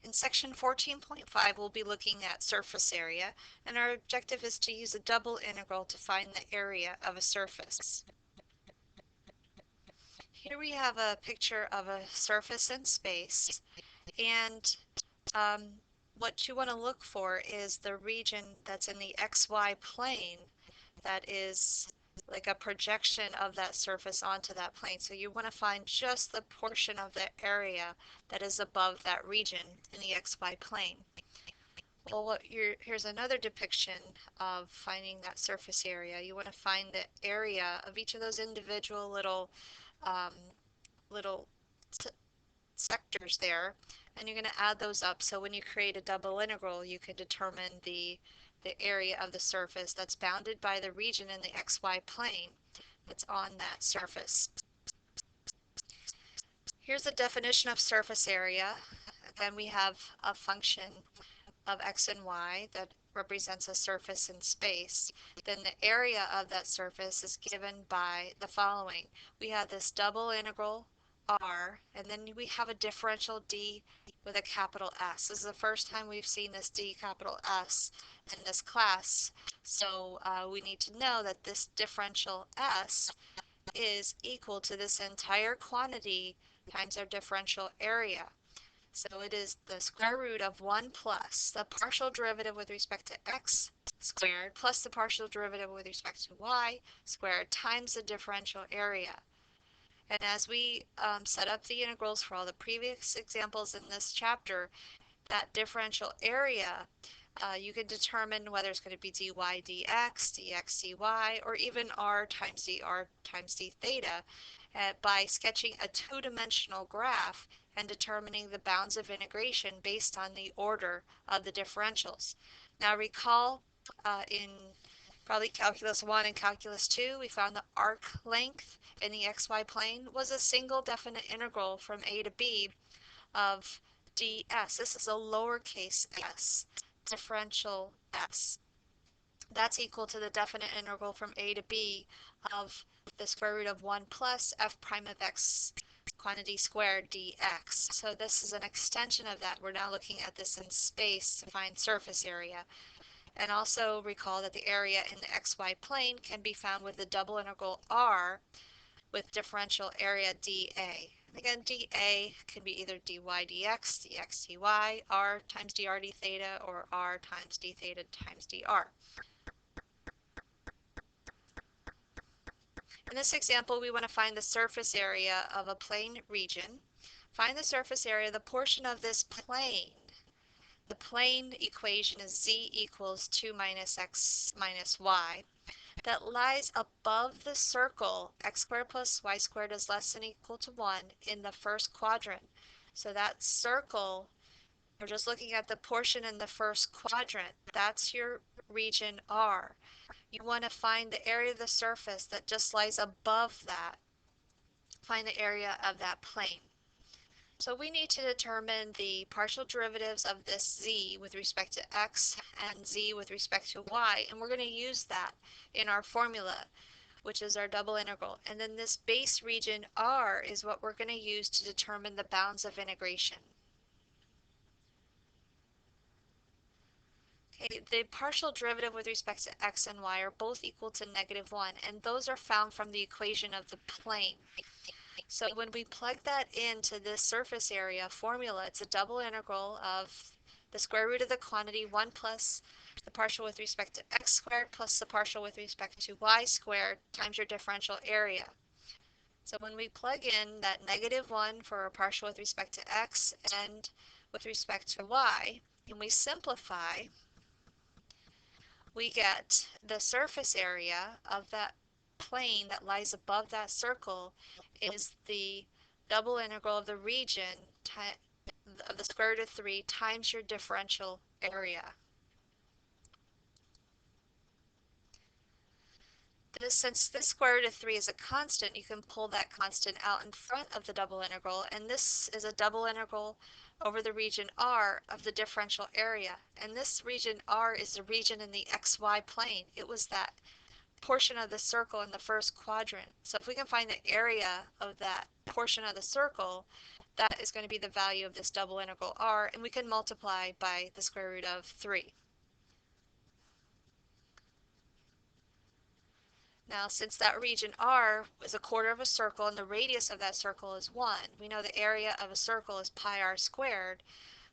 In section 14.5, we'll be looking at surface area, and our objective is to use a double integral to find the area of a surface. Here we have a picture of a surface in space, and what you want to look for is the region that's in the XY plane that is like a projection of that surface onto that plane. So you want to find just the portion of the area that is above that region in the XY plane. Well, here's another depiction of finding that surface area. You want to find the area of each of those individual um, little sectors there, and you're going to add those up. So when you create a double integral, you can determine the area of the surface that's bounded by the region in the XY plane that's on that surface. Here's the definition of surface area. Again, we have a function of x and y that represents a surface in space. Then the area of that surface is given by the following. We have this double integral r, and then we have a differential d with a capital S. This is the first time we've seen this d capital S in this class. So we need to know that this differential s is equal to this entire quantity times our differential area. So it is the square root of 1 plus the partial derivative with respect to x squared plus the partial derivative with respect to y squared times the differential area. And as we set up the integrals for all the previous examples in this chapter, that differential area, you can determine whether it's going to be dy dx, dx dy, or even r times d theta by sketching a two-dimensional graph and determining the bounds of integration based on the order of the differentials. Now recall in probably Calculus 1 and Calculus 2, we found the arc length in the xy plane was a single definite integral from a to b of ds. This is a lowercase s, differential s. That's equal to the definite integral from a to b of the square root of 1 plus f prime of x quantity squared dx. So this is an extension of that. We're now looking at this in space to find surface area. And also recall that the area in the xy plane can be found with the double integral r with differential area dA. Again, dA can be either dy dx, dx dy, r times dr d theta, or r times d theta times dr. In this example, we want to find the surface area of a plane region. Find the surface area of the portion of this plane. The plane equation is z equals 2 minus x minus y. That lies above the circle x squared plus y squared is less than or equal to 1 in the first quadrant. So that circle, we're just looking at the portion in the first quadrant. That's your region R. You want to find the area of the surface that just lies above that. Find the area of that plane. So we need to determine the partial derivatives of this z with respect to x and z with respect to y, and we're going to use that in our formula, which is our double integral. And then this base region R is what we're going to use to determine the bounds of integration. Okay, the partial derivative with respect to x and y are both equal to -1, and those are found from the equation of the plane. So when we plug that into this surface area formula, it's a double integral of the square root of the quantity 1 plus the partial with respect to x squared plus the partial with respect to y squared times your differential area. So when we plug in that -1 for a partial with respect to x and with respect to y, and we simplify, we get the surface area of that plane that lies above that circle is the double integral of the region of the square root of 3 times your differential area. Since this square root of 3 is a constant, you can pull that constant out in front of the double integral, and this is a double integral over the region R of the differential area. And this region R is the region in the xy plane. It was that portion of the circle in the first quadrant. So if we can find the area of that portion of the circle, that is going to be the value of this double integral r, and we can multiply by the square root of 3. Now, since that region R is a quarter of a circle and the radius of that circle is 1, we know the area of a circle is pi r squared.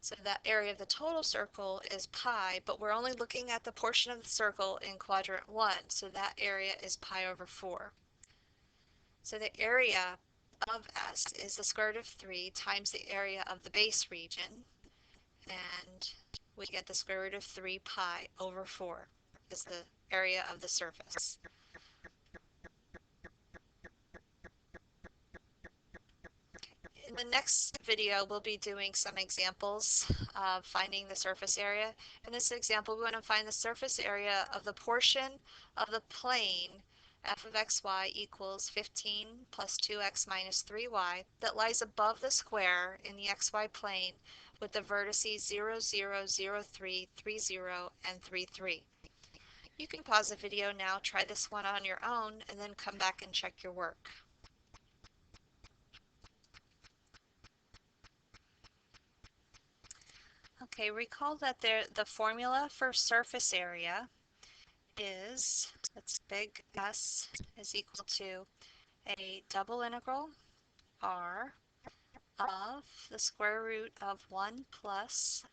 So that area of the total circle is pi, but we're only looking at the portion of the circle in quadrant 1, so that area is pi over 4. So the area of S is the square root of 3 times the area of the base region, and we get the square root of 3 pi over 4 is the area of the surface. In the next video, we'll be doing some examples of finding the surface area. In this example, we want to find the surface area of the portion of the plane f of xy equals 15 plus 2x minus 3y that lies above the square in the xy plane with the vertices 0, 0, 0, 3, 3, 0, and 3, 3. You can pause the video now, try this one on your own, and then come back and check your work. Okay, recall that the formula for surface area is, that's big S is equal to a double integral r of the square root of 1 plus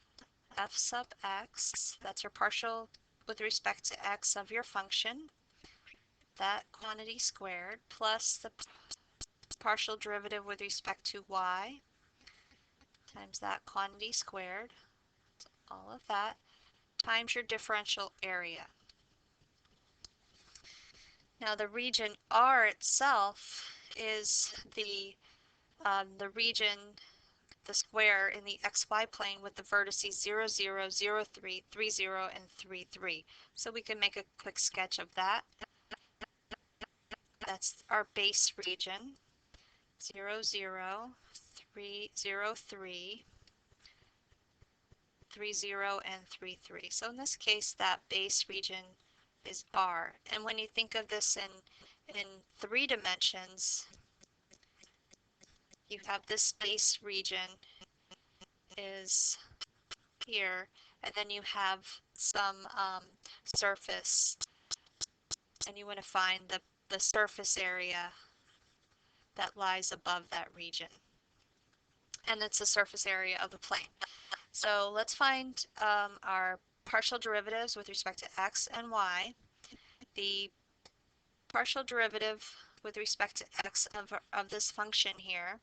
f sub x, that's your partial with respect to x of your function, that quantity squared, plus the partial derivative with respect to y times that quantity squared, all of that, times your differential area. Now the region R itself is the region, the square in the xy plane with the vertices 0, 0, 0, 3, 3, 0, and 3, 3. So we can make a quick sketch of that. That's our base region, 0, 0, 3, 0, 3, 3, 0, and 3, 3. So in this case, that base region is R. And when you think of this in 3 dimensions, you have this base region is here, and then you have some surface, and you want to find the surface area that lies above that region. And it's the surface area of the plane. So let's find our partial derivatives with respect to x and y. The partial derivative with respect to x of this function here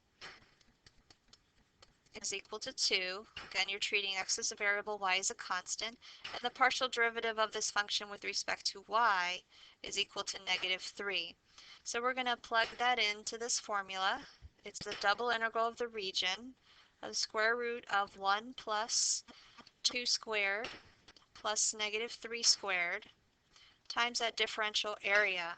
is equal to 2. Again, you're treating x as a variable, y as a constant. And the partial derivative of this function with respect to y is equal to negative 3. So we're going to plug that into this formula. It's the double integral of the region of the square root of 1 plus 2 squared plus negative 3 squared times that differential area.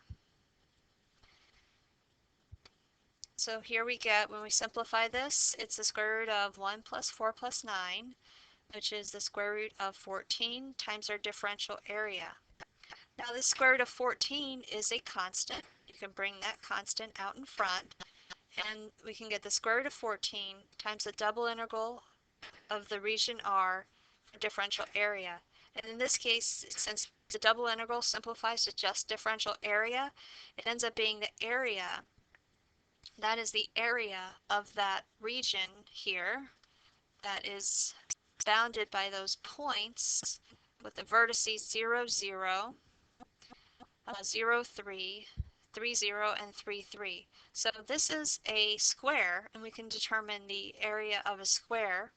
So here we get, when we simplify this, it's the square root of 1 plus 4 plus 9, which is the square root of 14 times our differential area. Now this square root of 14 is a constant. You can bring that constant out in front, and we can get the square root of 14 times the double integral of the region R for differential area. And in this case, since the double integral simplifies to just differential area, it ends up being the area. That is the area of that region here that is bounded by those points with the vertices 0, 0, 0, 3, 3, 0, and 3, 3. So this is a square, and we can determine the area of a square.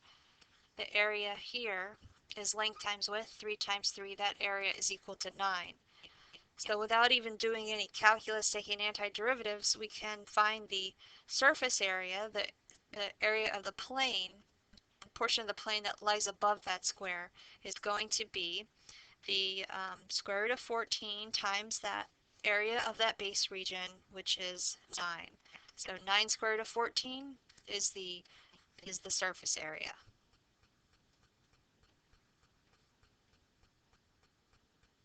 The area here is length times width, 3 times 3. That area is equal to 9. So without even doing any calculus, taking antiderivatives, we can find the surface area, the area of the plane, the portion of the plane that lies above that square is going to be the square root of 14 times that area of that base region, which is 9. So 9 square root of 14 is the surface area.